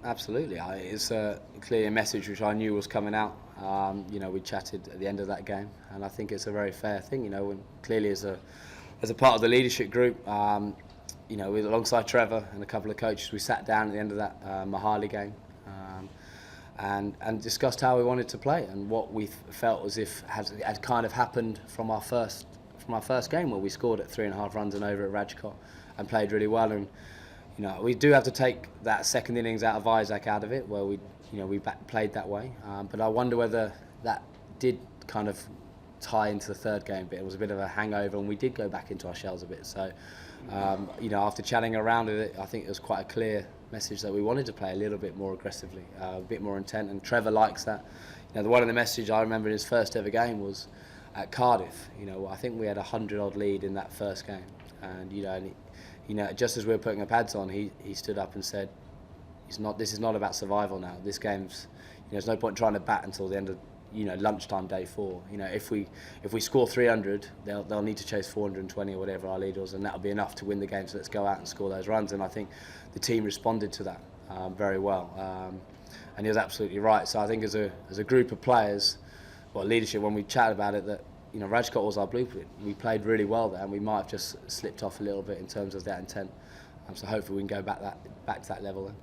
Absolutely. It's clearly a message which I knew was coming out. We chatted at the end of that game, and I think it's a very fair thing. When clearly as a part of the leadership group, alongside Trevor and a couple of coaches, we sat down at the end of that Mahali game, and discussed how we wanted to play and what we felt as if had kind of happened from our first game, where we scored at 3.5 runs and over at Rajkot and played really well. And we do have to take that second innings out of Isaac out of it, where we played that way. But I wonder whether that did kind of tie into the third game bit. It was a bit of a hangover, and we did go back into our shells a bit. So, after chatting around with it, I think it was quite a clear message that we wanted to play a little bit more aggressively, a bit more intent. And Trevor likes that. One of the messages I remember in his first ever game was at Cardiff. I think we had a 100-odd lead in that first game, and just as we were putting our pads on, he stood up and said, this is not about survival now. This game's, there's no point trying to bat until the end of, lunchtime day 4. If we score 300, they'll need to chase 420 or whatever our lead was, and that'll be enough to win the game. So let's go out and score those runs. And I think the team responded to that very well. And he was absolutely right. So I think as a group of players, leadership, when we chatted about it, that Rajkot was our blueprint. We played really well there, and we might have just slipped off a little bit in terms of that intent. So hopefully we can go back to that level then.